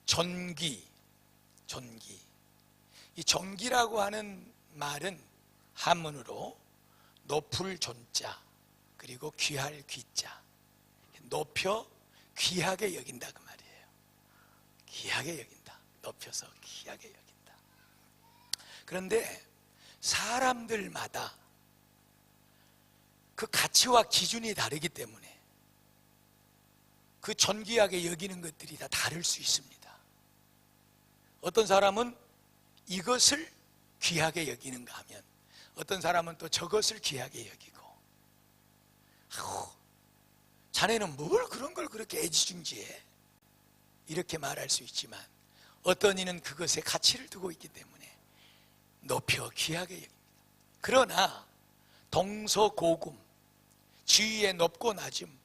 존귀. 이 존귀라고 하는 말은 한문으로 높을 존자 그리고 귀할 귀자, 높여 귀하게 여긴다 그 말이에요. 귀하게 여긴다, 높여서 귀하게 여긴다. 그런데 사람들마다 그 가치와 기준이 다르기 때문에 그 존귀하게 여기는 것들이 다 다를 수 있습니다. 어떤 사람은 이것을 귀하게 여기는가 하면 어떤 사람은 또 저것을 귀하게 여기고, 아우, 자네는 뭘 그런 걸 그렇게 애지중지해? 이렇게 말할 수 있지만 어떤 이는 그것에 가치를 두고 있기 때문에 높여 귀하게 여깁니다. 그러나 동서고금, 지위의 높고 낮음,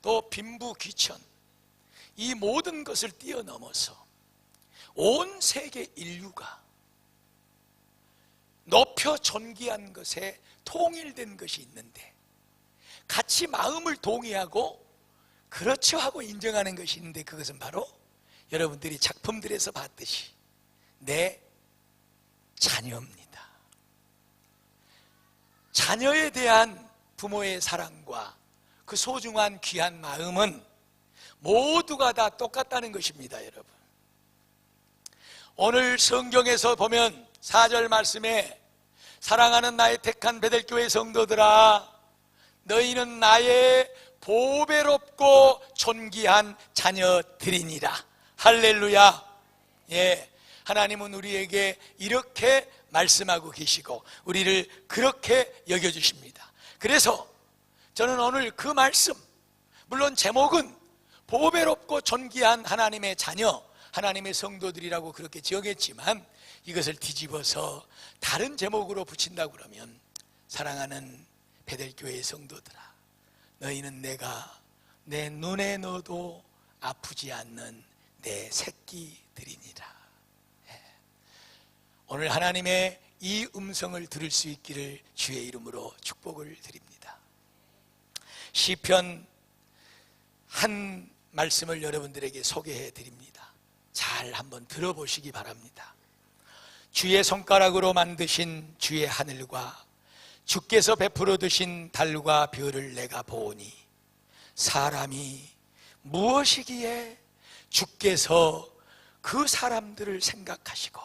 또 빈부귀천, 이 모든 것을 뛰어넘어서 온 세계 인류가 높여 존귀한 것에 통일된 것이 있는데, 같이 마음을 동의하고 그렇죠 하고 인정하는 것이 있는데, 그것은 바로 여러분들이 작품들에서 봤듯이 내 자녀입니다. 자녀에 대한 부모의 사랑과 그 소중한 귀한 마음은 모두가 다 똑같다는 것입니다. 여러분, 오늘 성경에서 보면 4절 말씀에 사랑하는 나의 택한 베델교회 성도들아, 너희는 나의 보배롭고 존귀한 자녀들이니라. 할렐루야. 예, 하나님은 우리에게 이렇게 말씀하고 계시고 우리를 그렇게 여겨주십니다. 그래서 저는 오늘 그 말씀, 물론 제목은 보배롭고 존귀한 하나님의 자녀, 하나님의 성도들이라고 그렇게 정했지만 이것을 뒤집어서 다른 제목으로 붙인다고 그러면 사랑하는 베델교회의 성도들아, 너희는 내가 내 눈에 넣어도 아프지 않는 내 새끼들이니라. 오늘 하나님의 이 음성을 들을 수 있기를 주의 이름으로 축복을 드립니다. 시편 한 말씀을 여러분들에게 소개해 드립니다. 잘 한번 들어보시기 바랍니다. 주의 손가락으로 만드신 주의 하늘과 주께서 베풀어 두신 달과 별을 내가 보오니, 사람이 무엇이기에 주께서 그 사람들을 생각하시고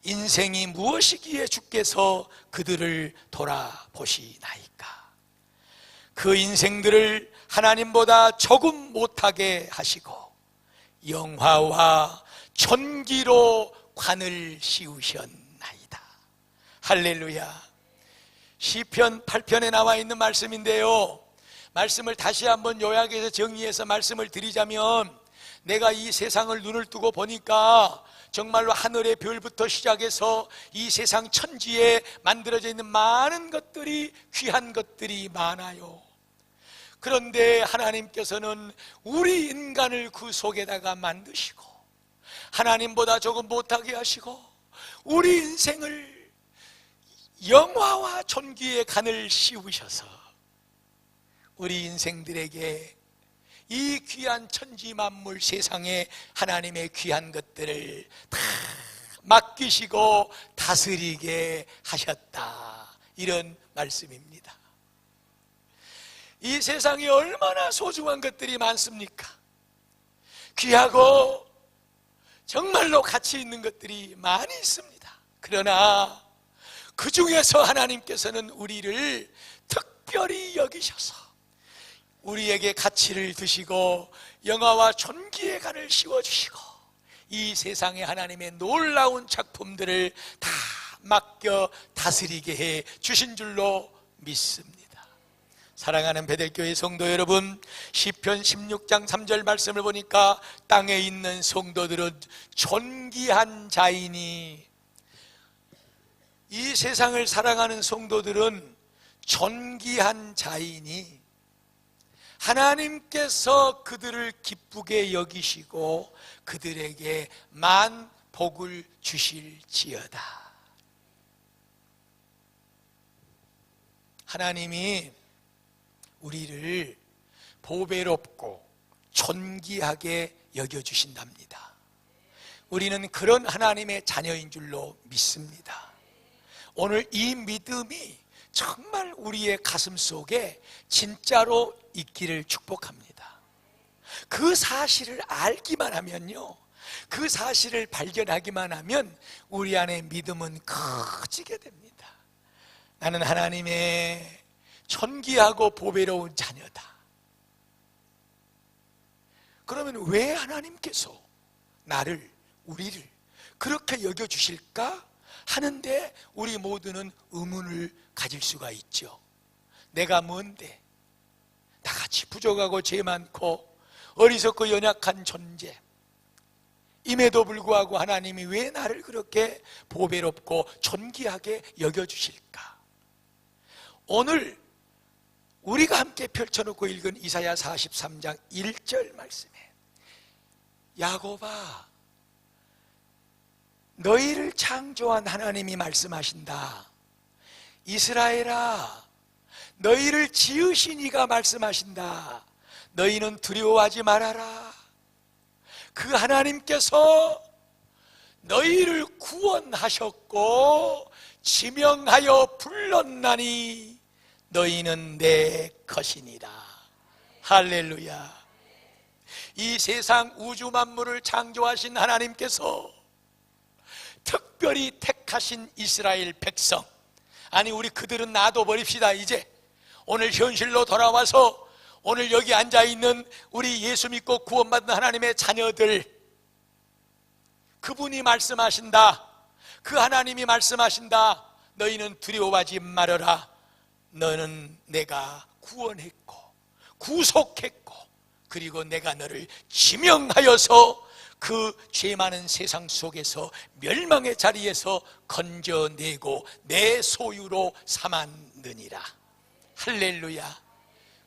인생이 무엇이기에 주께서 그들을 돌아보시나이까. 그 인생들을 하나님보다 조금 못하게 하시고 영화와 존귀로 관을 씌우셨나이다. 할렐루야. 시편 8편에 나와 있는 말씀인데요, 말씀을 다시 한번 요약해서 정리해서 말씀을 드리자면, 내가 이 세상을 눈을 뜨고 보니까 정말로 하늘의 별부터 시작해서 이 세상 천지에 만들어져 있는 많은 것들이, 귀한 것들이 많아요. 그런데 하나님께서는 우리 인간을 그 속에다가 만드시고 하나님보다 조금 못하게 하시고 우리 인생을 영화와 존귀의 간을 씌우셔서 우리 인생들에게 이 귀한 천지 만물 세상에 하나님의 귀한 것들을 다 맡기시고 다스리게 하셨다, 이런 말씀입니다. 이 세상에 얼마나 소중한 것들이 많습니까? 귀하고 정말로 가치 있는 것들이 많이 있습니다. 그러나 그 중에서 하나님께서는 우리를 특별히 여기셔서 우리에게 가치를 두시고 영화와 존귀의 간을 씌워주시고 이 세상에 하나님의 놀라운 작품들을 다 맡겨 다스리게 해 주신 줄로 믿습니다. 사랑하는 베델교회 성도 여러분, 시편 16장 3절 말씀을 보니까 땅에 있는 성도들은 존귀한 자이니, 이 세상을 사랑하는 성도들은 존귀한 자이니 하나님께서 그들을 기쁘게 여기시고 그들에게 만복을 주실지어다. 하나님이 우리를 보배롭고 존귀하게 여겨주신답니다. 우리는 그런 하나님의 자녀인 줄로 믿습니다. 오늘 이 믿음이 정말 우리의 가슴 속에 진짜로 있기를 축복합니다. 그 사실을 알기만 하면요, 그 사실을 발견하기만 하면 우리 안에 믿음은 커지게 됩니다. 나는 하나님의 존귀하고 보배로운 자녀다. 그러면 왜 하나님께서 나를, 우리를 그렇게 여겨주실까 하는데 우리 모두는 의문을 가질 수가 있죠. 내가 뭔데? 나같이 부족하고 죄 많고 어리석고 연약한 존재, 임에도 불구하고 하나님이 왜 나를 그렇게 보배롭고 존귀하게 여겨주실까? 오늘 우리가 함께 펼쳐놓고 읽은 이사야 43장 1절 말씀에, 야곱아, 너희를 창조한 하나님이 말씀하신다. 이스라엘아, 너희를 지으신 이가 말씀하신다. 너희는 두려워하지 말아라. 그 하나님께서 너희를 구원하셨고 지명하여 불렀나니 너희는 내 것이니라. 할렐루야. 이 세상 우주 만물을 창조하신 하나님께서 특별히 택하신 이스라엘 백성, 아니 우리 그들은 놔둬버립시다. 이제 오늘 현실로 돌아와서 오늘 여기 앉아있는 우리 예수 믿고 구원받은 하나님의 자녀들, 그분이 말씀하신다. 그 하나님이 말씀하신다. 너희는 두려워하지 말아라. 너는 내가 구원했고 구속했고 그리고 내가 너를 지명하여서 그 죄 많은 세상 속에서 멸망의 자리에서 건져내고 내 소유로 삼았느니라. 할렐루야.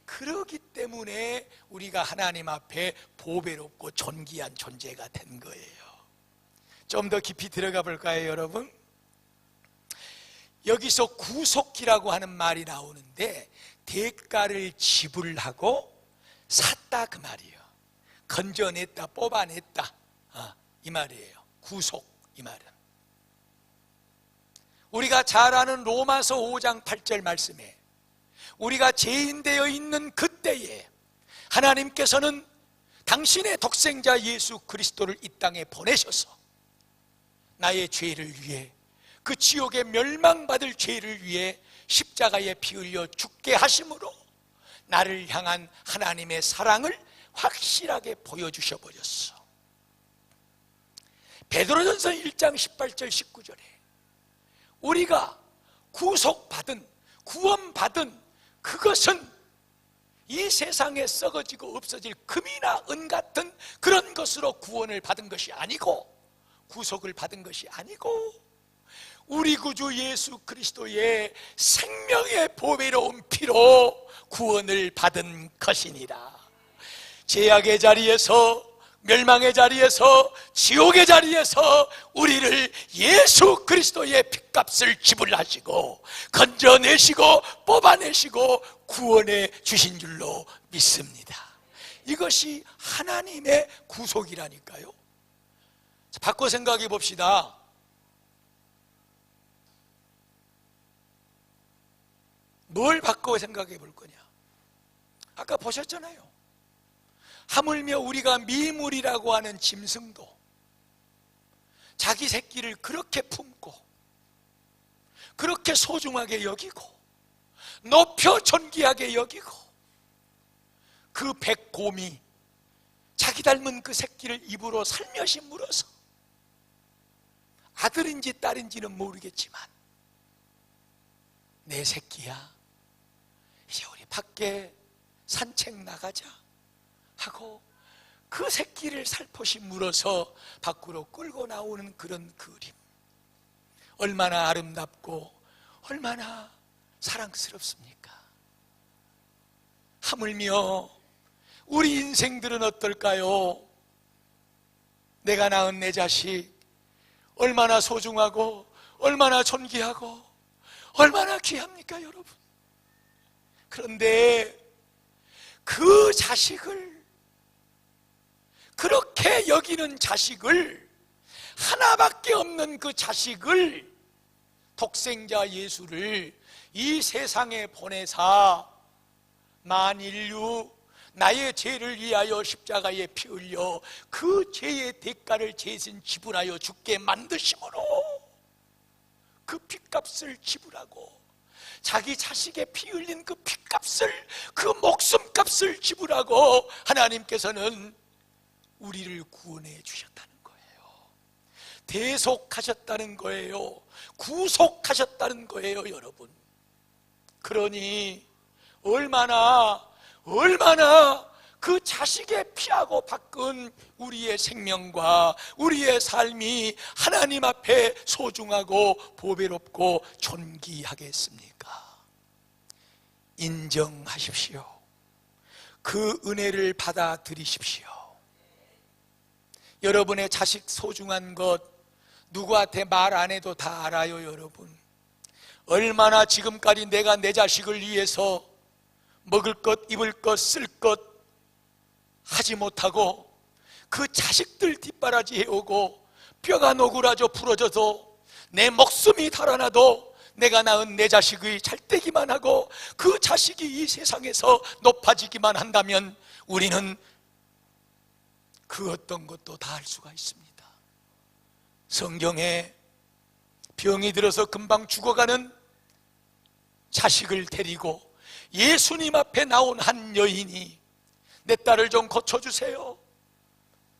그러기 때문에 우리가 하나님 앞에 보배롭고 존귀한 존재가 된 거예요. 좀 더 깊이 들어가 볼까요, 여러분? 여기서 구속기라고 하는 말이 나오는데 대가를 지불하고 샀다 그 말이에요. 건져냈다, 뽑아냈다, 이 말이에요. 구속, 이 말은 우리가 잘 아는 로마서 5장 8절 말씀에 우리가 죄인 되어 있는 그때에 하나님께서는 당신의 독생자 예수 그리스도를 이 땅에 보내셔서 나의 죄를 위해, 그 지옥에 멸망받을 죄를 위해 십자가에 피 흘려 죽게 하심으로 나를 향한 하나님의 사랑을 확실하게 보여주셔 버렸어. 베드로전서 1장 18절 19절에 우리가 구속받은, 구원받은 그것은 이 세상에 썩어지고 없어질 금이나 은 같은 그런 것으로 구원을 받은 것이 아니고, 구속을 받은 것이 아니고 우리 구주 예수 그리스도의 생명의 보배로운 피로 구원을 받은 것이니라. 죄악의 자리에서, 멸망의 자리에서, 지옥의 자리에서 우리를 예수 그리스도의 핏값을 지불하시고 건져내시고 뽑아내시고 구원해 주신 줄로 믿습니다. 이것이 하나님의 구속이라니까요. 바꿔 생각해 봅시다. 뭘 바꿔 생각해 볼 거냐? 아까 보셨잖아요. 하물며 우리가 미물이라고 하는 짐승도 자기 새끼를 그렇게 품고 그렇게 소중하게 여기고 높여 존귀하게 여기고 그 백곰이 자기 닮은 그 새끼를 입으로 살며시 물어서 아들인지 딸인지는 모르겠지만 내 새끼야, 이제 우리 밖에 산책 나가자 하고 그 새끼를 살포시 물어서 밖으로 끌고 나오는 그런 그림, 얼마나 아름답고 얼마나 사랑스럽습니까? 하물며 우리 인생들은 어떨까요? 내가 낳은 내 자식 얼마나 소중하고 얼마나 존귀하고 얼마나 귀합니까, 여러분? 그런데 그 자식을, 그렇게 여기는 자식을 하나밖에 없는 그 자식을, 독생자 예수를 이 세상에 보내사 만인류 나의 죄를 위하여 십자가에 피 흘려 그 죄의 대가를 대신 지불하여 죽게 만드심으로 그 핏값을 지불하고, 자기 자식의 피 흘린 그 핏값을, 그 목숨값을 지불하고 하나님께서는 우리를 구원해 주셨다는 거예요. 대속하셨다는 거예요. 구속하셨다는 거예요, 여러분. 그러니 얼마나 그 자식의 피하고 바꾼 우리의 생명과 우리의 삶이 하나님 앞에 소중하고 보배롭고 존귀하겠습니까? 인정하십시오. 그 은혜를 받아들이십시오. 여러분의 자식 소중한 것 누구한테 말 안 해도 다 알아요, 여러분. 얼마나 지금까지 내가 내 자식을 위해서 먹을 것, 입을 것, 쓸 것 하지 못하고 그 자식들 뒷바라지 해오고, 뼈가 노그라져 부러져도 내 목숨이 달아나도 내가 낳은 내 자식의 잘되기만 하고 그 자식이 이 세상에서 높아지기만 한다면 우리는 그 어떤 것도 다 할 수가 있습니다. 성경에 병이 들어서 금방 죽어가는 자식을 데리고 예수님 앞에 나온 한 여인이 내 딸을 좀 고쳐주세요.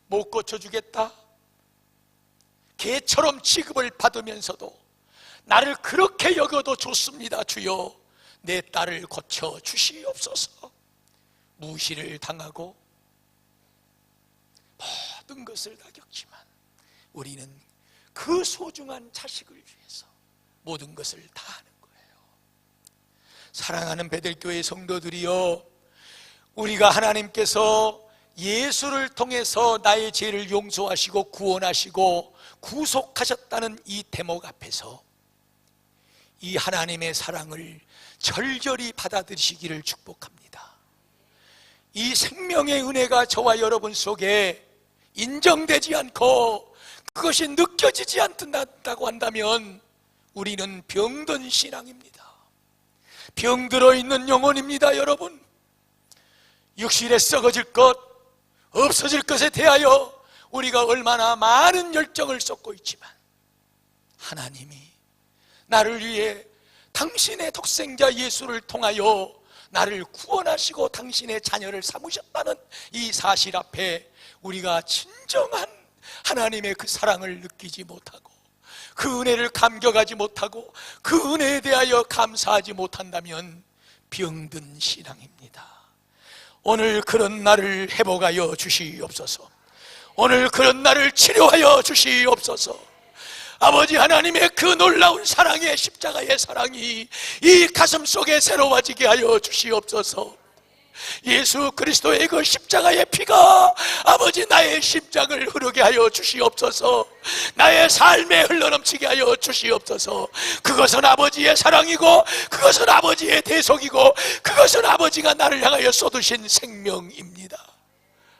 못 고쳐주겠다. 개처럼 취급을 받으면서도 나를 그렇게 여겨도 좋습니다, 주여. 내 딸을 고쳐주시옵소서. 무시를 당하고 모든 것을 다 겪지만 우리는 그 소중한 자식을 위해서 모든 것을 다 하는 거예요. 사랑하는 베델교회 성도들이여, 우리가 하나님께서 예수를 통해서 나의 죄를 용서하시고 구원하시고 구속하셨다는 이 대목 앞에서 이 하나님의 사랑을 절절히 받아들이시기를 축복합니다. 이 생명의 은혜가 저와 여러분 속에 인정되지 않고 그것이 느껴지지 않는다고 한다면 우리는 병든 신앙입니다. 병들어 있는 영혼입니다, 여러분. 육신에 썩어질 것, 없어질 것에 대하여 우리가 얼마나 많은 열정을 쏟고 있지만 하나님이 나를 위해 당신의 독생자 예수를 통하여 나를 구원하시고 당신의 자녀를 삼으셨다는 이 사실 앞에 우리가 진정한 하나님의 그 사랑을 느끼지 못하고 그 은혜를 감격하지 못하고 그 은혜에 대하여 감사하지 못한다면 병든 신앙입니다. 오늘 그런 날을 회복하여 주시옵소서. 오늘 그런 날을 치료하여 주시옵소서. 아버지 하나님의 그 놀라운 사랑의 십자가의 사랑이 이 가슴 속에 새로워지게 하여 주시옵소서. 예수 그리스도의 그 십자가의 피가 아버지 나의 심장을 흐르게 하여 주시옵소서. 나의 삶에 흘러넘치게 하여 주시옵소서. 그것은 아버지의 사랑이고 그것은 아버지의 대속이고 그것은 아버지가 나를 향하여 쏟으신 생명입니다.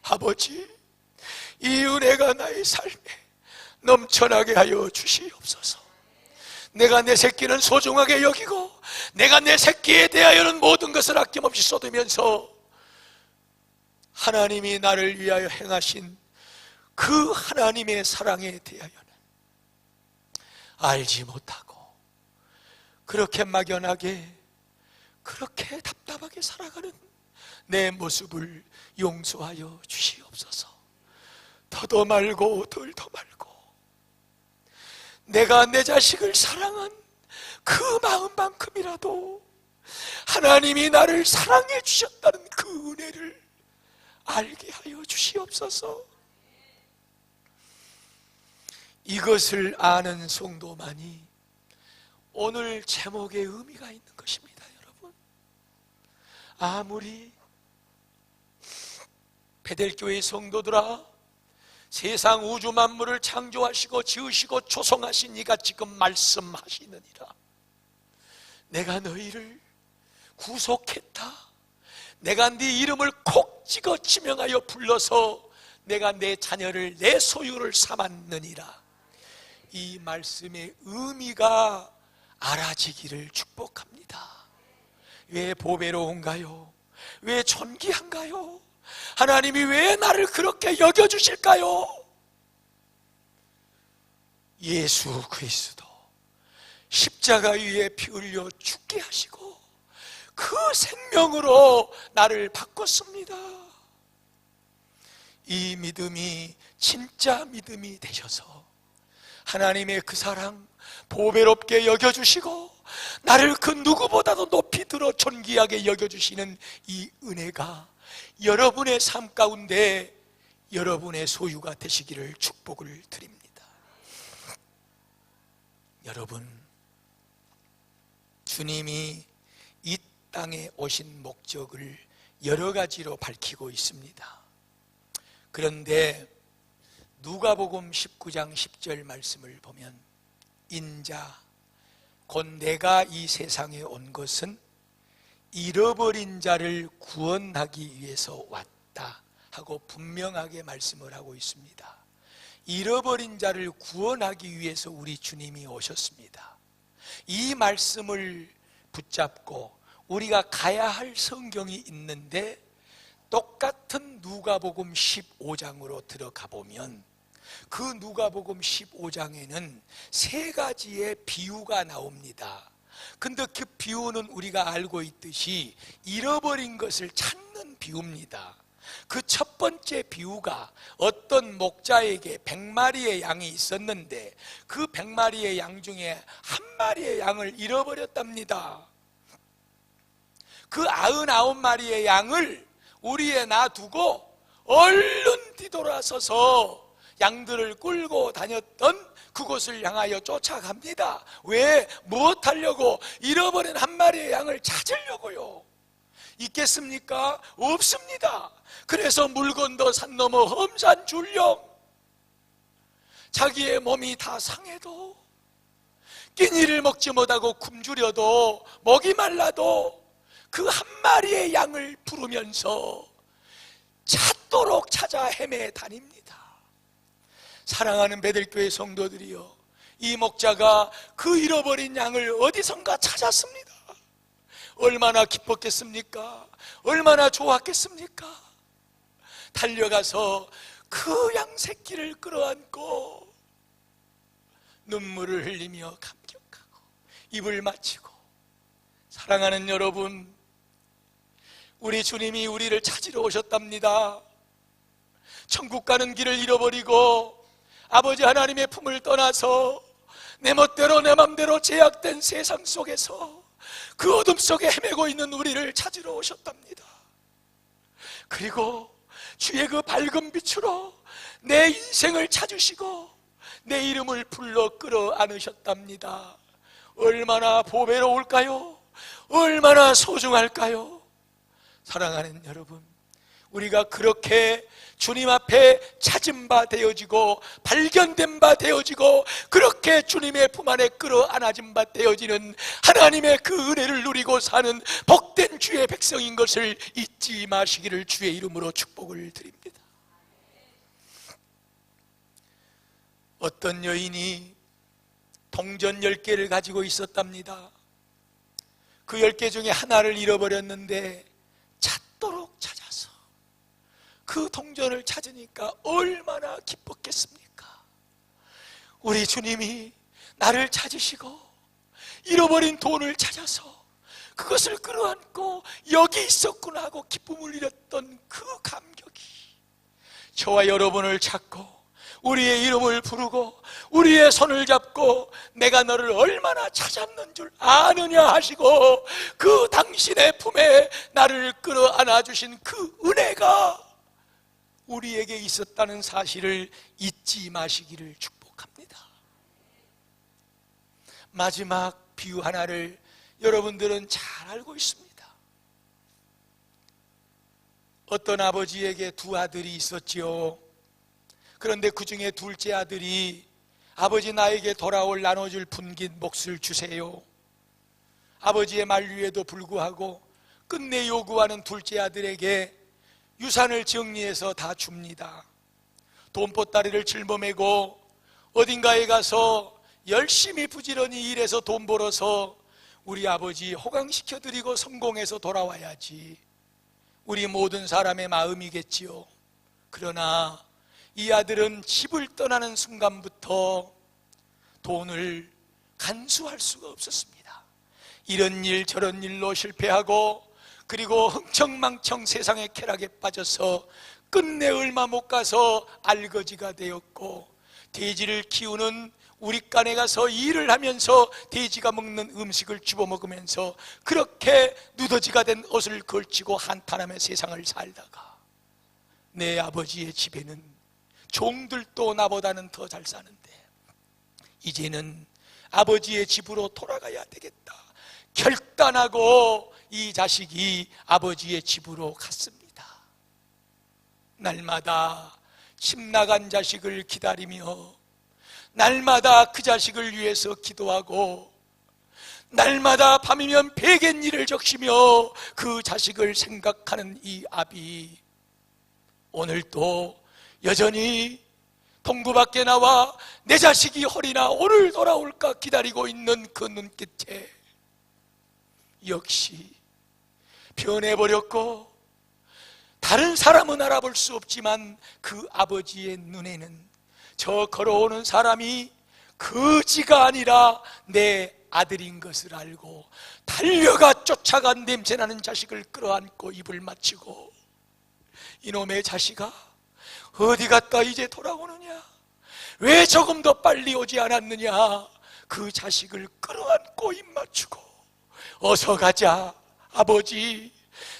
아버지, 이 은혜가 나의 삶에 넘쳐나게 하여 주시옵소서. 내가 내 새끼는 소중하게 여기고 내가 내 새끼에 대하여는 모든 것을 아낌없이 쏟으면서 하나님이 나를 위하여 행하신 그 하나님의 사랑에 대하여는 알지 못하고 그렇게 막연하게 그렇게 답답하게 살아가는 내 모습을 용서하여 주시옵소서. 더도 말고 덜도 말고 내가 내 자식을 사랑한 그 마음만큼이라도 하나님이 나를 사랑해 주셨다는 그 은혜를 알게 하여 주시옵소서. 이것을 아는 성도만이 오늘 제목에 의미가 있는 것입니다, 여러분. 아무리 베델교회 성도들아, 세상 우주 만물을 창조하시고 지으시고 조성하신 이가 지금 말씀하시느니라. 내가 너희를 구속했다. 내가 네 이름을 콕 찍어 지명하여 불러서 내가 내 자녀를 내 소유를 삼았느니라. 이 말씀의 의미가 알아지기를 축복합니다. 왜 보배로운가요? 왜 존귀한가요? 하나님이 왜 나를 그렇게 여겨주실까요? 예수 그리스도 십자가 위에 피 흘려 죽게 하시고 그 생명으로 나를 바꿨습니다. 이 믿음이 진짜 믿음이 되셔서 하나님의 그 사랑 보배롭게 여겨주시고 나를 그 누구보다도 높이 들어 존귀하게 여겨주시는 이 은혜가 여러분의 삶 가운데 여러분의 소유가 되시기를 축복을 드립니다. 여러분, 주님이 이 땅에 오신 목적을 여러 가지로 밝히고 있습니다. 그런데 누가복음 19장 10절 말씀을 보면 인자 곧 내가 이 세상에 온 것은 잃어버린 자를 구원하기 위해서 왔다 하고 분명하게 말씀을 하고 있습니다. 잃어버린 자를 구원하기 위해서 우리 주님이 오셨습니다. 이 말씀을 붙잡고 우리가 가야 할 성경이 있는데 똑같은 누가복음 15장으로 들어가 보면 그 누가복음 15장에는 세 가지의 비유가 나옵니다. 근데 그 비유는 우리가 알고 있듯이 잃어버린 것을 찾는 비유입니다. 그 첫 번째 비유가 어떤 목자에게 100마리의 양이 있었는데 그 100마리의 양 중에 한 마리의 양을 잃어버렸답니다. 그 99마리의 양을 우리에 놔두고 얼른 뒤돌아서서 양들을 끌고 다녔던 그곳을 향하여 쫓아갑니다. 왜? 무엇하려고? 잃어버린 한 마리의 양을 찾으려고요. 있겠습니까? 없습니다. 그래서 물 건너 산 넘어 험산 줄령 자기의 몸이 다 상해도 끼니를 먹지 못하고 굶주려도 목이 말라도 그 한 마리의 양을 부르면서 찾도록 찾아 헤매 다닙니다. 사랑하는 베들교회 성도들이여, 이 목자가 그 잃어버린 양을 어디선가 찾았습니다. 얼마나 기뻤겠습니까? 얼마나 좋았겠습니까? 달려가서 그 양 새끼를 끌어안고 눈물을 흘리며 감격하고 입을 맞추고, 사랑하는 여러분, 우리 주님이 우리를 찾으러 오셨답니다. 천국 가는 길을 잃어버리고 아버지 하나님의 품을 떠나서 내 멋대로 내 맘대로 제약된 세상 속에서 그 어둠 속에 헤매고 있는 우리를 찾으러 오셨답니다. 그리고 주의 그 밝은 빛으로 내 인생을 찾으시고 내 이름을 불러 끌어안으셨답니다. 얼마나 보배로울까요? 얼마나 소중할까요? 사랑하는 여러분, 우리가 그렇게 주님 앞에 찾은 바 되어지고 발견된 바 되어지고 그렇게 주님의 품 안에 끌어안아진 바 되어지는 하나님의 그 은혜를 누리고 사는 복된 주의 백성인 것을 잊지 마시기를 주의 이름으로 축복을 드립니다. 어떤 여인이 동전 10개를 가지고 있었답니다. 그 10개 중에 하나를 잃어버렸는데 찾도록 찾아서 그 동전을 찾으니까 얼마나 기뻤겠습니까? 우리 주님이 나를 찾으시고 잃어버린 돈을 찾아서 그것을 끌어안고 여기 있었구나 하고 기쁨을 잃었던 그 감격이 저와 여러분을 찾고 우리의 이름을 부르고 우리의 손을 잡고 내가 너를 얼마나 찾았는 줄 아느냐 하시고 그 당신의 품에 나를 끌어안아 주신 그 은혜가 우리에게 있었다는 사실을 잊지 마시기를 축복합니다. 마지막 비유 하나를 여러분들은 잘 알고 있습니다. 어떤 아버지에게 두 아들이 있었지요. 그런데 그 중에 둘째 아들이 아버지 나에게 돌아올 나눠줄 분긴 몫을 주세요. 아버지의 만류에도 불구하고 끝내 요구하는 둘째 아들에게 유산을 정리해서 다 줍니다. 돈보따리를 짊어매고 어딘가에 가서 열심히 부지런히 일해서 돈 벌어서 우리 아버지 호강시켜드리고 성공해서 돌아와야지, 우리 모든 사람의 마음이겠지요. 그러나 이 아들은 집을 떠나는 순간부터 돈을 간수할 수가 없었습니다. 이런 일 저런 일로 실패하고, 그리고 흥청망청 세상의 쾌락에 빠져서 끝내 얼마 못 가서 알거지가 되었고, 돼지를 키우는 우리간에 가서 일을 하면서 돼지가 먹는 음식을 집어먹으면서 그렇게 누더지가 된 옷을 걸치고 한탄하며 세상을 살다가, 내 아버지의 집에는 종들도 나보다는 더 잘 사는데 이제는 아버지의 집으로 돌아가야 되겠다 결단하고 이 자식이 아버지의 집으로 갔습니다. 날마다 집 나간 자식을 기다리며, 날마다 그 자식을 위해서 기도하고, 날마다 밤이면 베갯일을 적시며 그 자식을 생각하는 이 아비, 오늘도 여전히 동구 밖에 나와 내 자식이 허리나 오늘 돌아올까 기다리고 있는 그 눈빛에 역시 변해버렸고, 다른 사람은 알아볼 수 없지만 그 아버지의 눈에는 저 걸어오는 사람이 거지가 아니라 내 아들인 것을 알고 달려가 쫓아간 냄새나는 자식을 끌어안고 입을 맞추고, 이놈의 자식아 어디 갔다 이제 돌아오느냐, 왜 조금 더 빨리 오지 않았느냐, 그 자식을 끌어안고 입 맞추고 어서 가자 아버지,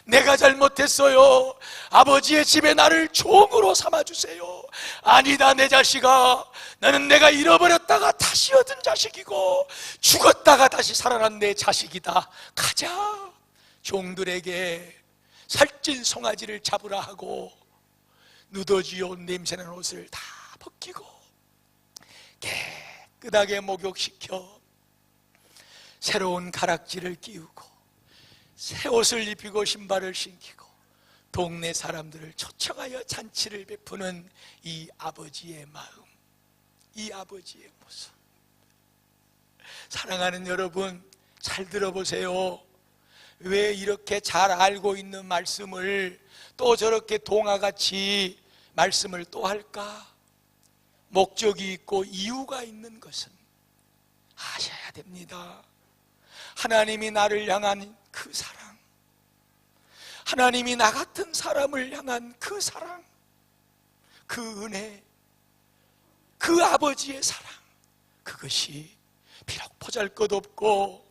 내가 잘못했어요. 아버지의 집에 나를 종으로 삼아주세요. 아니다 내 자식아, 너는 내가 잃어버렸다가 다시 얻은 자식이고 죽었다가 다시 살아난 내 자식이다. 가자. 종들에게 살찐 송아지를 잡으라 하고 누더지온 냄새나는 옷을 다 벗기고 깨끗하게 목욕시켜 새로운 가락지를 끼우고 새 옷을 입히고 신발을 신기고 동네 사람들을 초청하여 잔치를 베푸는 이 아버지의 마음, 이 아버지의 모습. 사랑하는 여러분, 잘 들어보세요. 왜 이렇게 잘 알고 있는 말씀을 또 저렇게 동화같이 말씀을 또 할까? 목적이 있고 이유가 있는 것은 아셔야 됩니다. 하나님이 나를 향한 그 사랑, 하나님이 나 같은 사람을 향한 그 사랑, 그 은혜, 그 아버지의 사랑, 그것이 비록 보잘것없고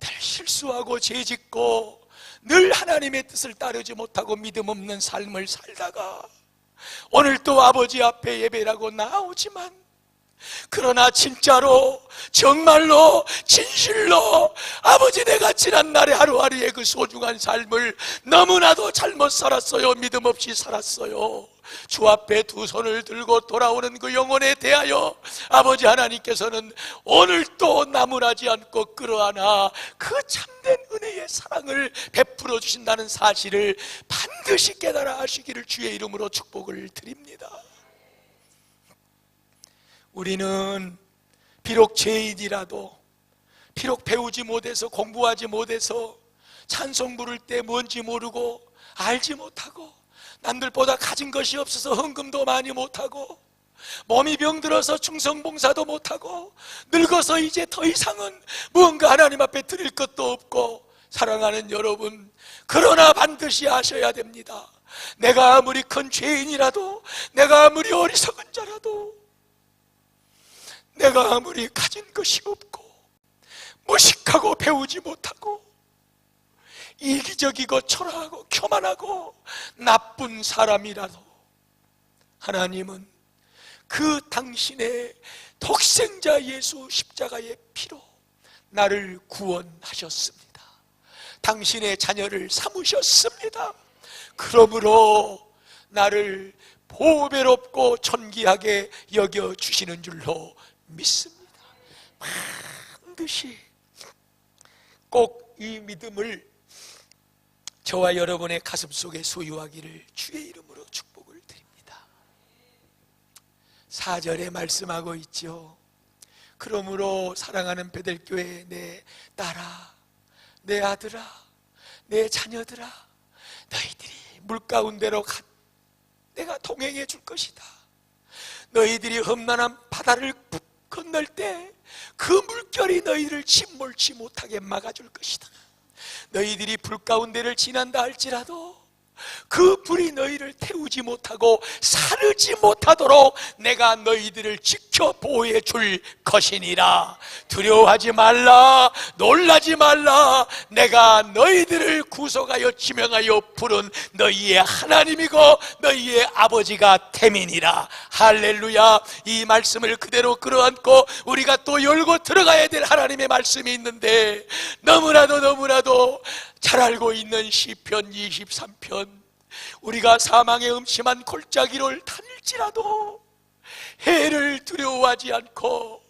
늘 실수하고 죄짓고 늘 하나님의 뜻을 따르지 못하고 믿음 없는 삶을 살다가 오늘 또 아버지 앞에 예배라고 나오지만, 그러나 진짜로 정말로 진실로 아버지 내가 지난날의 하루하루의 그 소중한 삶을 너무나도 잘못 살았어요. 믿음 없이 살았어요. 주 앞에 두 손을 들고 돌아오는 그 영혼에 대하여 아버지 하나님께서는 오늘 또 나무라지 않고 끌어안아 그 참된 은혜의 사랑을 베풀어 주신다는 사실을 반드시 깨달아 하시기를 주의 이름으로 축복을 드립니다. 우리는 비록 죄인이라도, 비록 배우지 못해서 공부하지 못해서 찬송 부를 때 뭔지 모르고 알지 못하고 남들보다 가진 것이 없어서 헌금도 많이 못하고 몸이 병들어서 충성봉사도 못하고 늙어서 이제 더 이상은 무언가 하나님 앞에 드릴 것도 없고, 사랑하는 여러분, 그러나 반드시 아셔야 됩니다. 내가 아무리 큰 죄인이라도, 내가 아무리 어리석은 자라도, 내가 아무리 가진 것이 없고 무식하고 배우지 못하고 이기적이고 초라하고 교만하고 나쁜 사람이라도 하나님은 그 당신의 독생자 예수 십자가의 피로 나를 구원하셨습니다. 당신의 자녀를 삼으셨습니다. 그러므로 나를 보배롭고 존귀하게 여겨주시는 줄로 믿습니다. 반드시 꼭 이 믿음을 저와 여러분의 가슴 속에 소유하기를 주의 이름으로 축복을 드립니다. 4절에 말씀하고 있죠. 그러므로 사랑하는 베델교회 내 딸아, 내 아들아, 내 자녀들아, 너희들이 물 가운데로 내가 동행해 줄 것이다. 너희들이 험난한 바다를 건널 때 그 물결이 너희를 침몰치 못하게 막아줄 것이다. 너희들이 불 가운데를 지난다 할지라도 그 불이 너희를 태우지 못하고 사르지 못하도록 내가 너희들을 지켜 보호해 줄 것이니라. 두려워하지 말라, 놀라지 말라. 내가 너희들을 구속하여 지명하여 부른 너희의 하나님이고 너희의 아버지가 됨이니라. 할렐루야. 이 말씀을 그대로 끌어안고 우리가 또 열고 들어가야 될 하나님의 말씀이 있는데, 너무나도 잘 알고 있는 시편 23편, 우리가 사망의 음침한 골짜기를 다닐지라도 해를 두려워하지 않고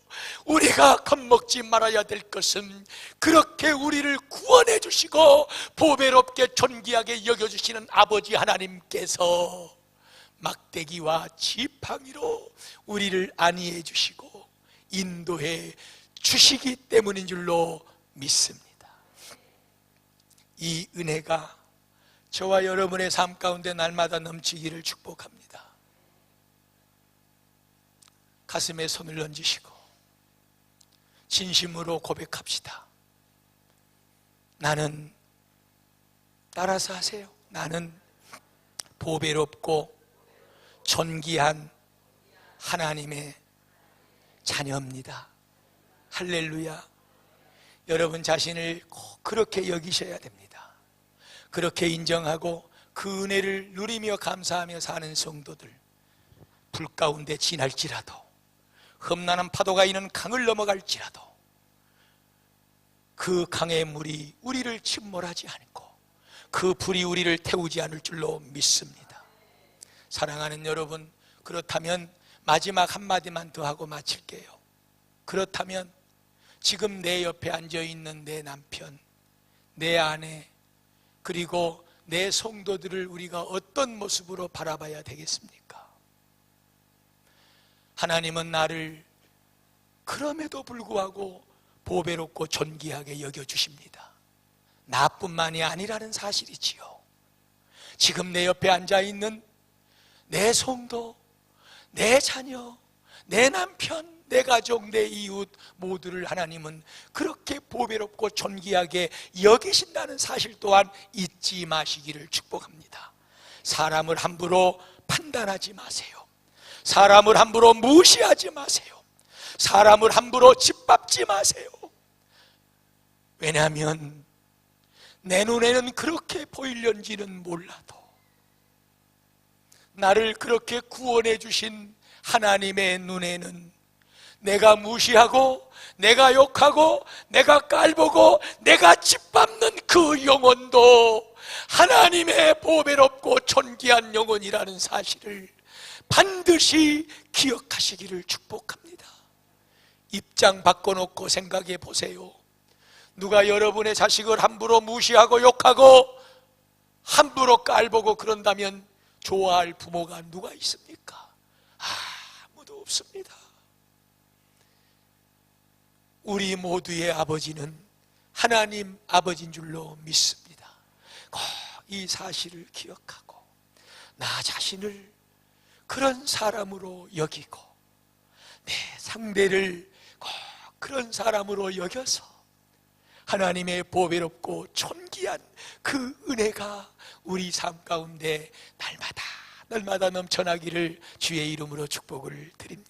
우리가 겁먹지 말아야 될 것은 그렇게 우리를 구원해 주시고 보배롭게 존귀하게 여겨주시는 아버지 하나님께서 막대기와 지팡이로 우리를 안위해 주시고 인도해 주시기 때문인 줄로 믿습니다. 이 은혜가 저와 여러분의 삶 가운데 날마다 넘치기를 축복합니다. 가슴에 손을 얹으시고 진심으로 고백합시다. 나는, 따라서 하세요. 나는 보배롭고 존귀한 하나님의 자녀입니다. 할렐루야. 여러분 자신을 꼭 그렇게 여기셔야 됩니다. 그렇게 인정하고 그 은혜를 누리며 감사하며 사는 성도들, 불 가운데 지날지라도, 험난한 파도가 있는 강을 넘어갈지라도 그 강의 물이 우리를 침몰하지 않고 그 불이 우리를 태우지 않을 줄로 믿습니다. 사랑하는 여러분, 그렇다면 마지막 한마디만 더 하고 마칠게요. 그렇다면 지금 내 옆에 앉아있는 내 남편, 내 아내, 그리고 내 성도들을 우리가 어떤 모습으로 바라봐야 되겠습니까? 하나님은 나를 그럼에도 불구하고 보배롭고 존귀하게 여겨주십니다. 나뿐만이 아니라는 사실이지요. 지금 내 옆에 앉아있는 내 성도, 내 자녀, 내 남편, 내 가족, 내 이웃 모두를 하나님은 그렇게 보배롭고 존귀하게 여기신다는 사실 또한 잊지 마시기를 축복합니다. 사람을 함부로 판단하지 마세요. 사람을 함부로 무시하지 마세요. 사람을 함부로 짓밟지 마세요. 왜냐하면 내 눈에는 그렇게 보일런지는 몰라도 나를 그렇게 구원해 주신 하나님의 눈에는 내가 무시하고 내가 욕하고 내가 깔보고 내가 짓밟는 그 영혼도 하나님의 보배롭고 존귀한 영혼이라는 사실을 반드시 기억하시기를 축복합니다. 입장 바꿔놓고 생각해 보세요. 누가 여러분의 자식을 함부로 무시하고 욕하고 함부로 깔보고 그런다면 좋아할 부모가 누가 있습니까? 아무도 없습니다. 우리 모두의 아버지는 하나님 아버지인 줄로 믿습니다. 꼭 이 사실을 기억하고 나 자신을 그런 사람으로 여기고 내 상대를 꼭 그런 사람으로 여겨서 하나님의 보배롭고 존귀한 그 은혜가 우리 삶 가운데 날마다 넘쳐나기를 주의 이름으로 축복을 드립니다.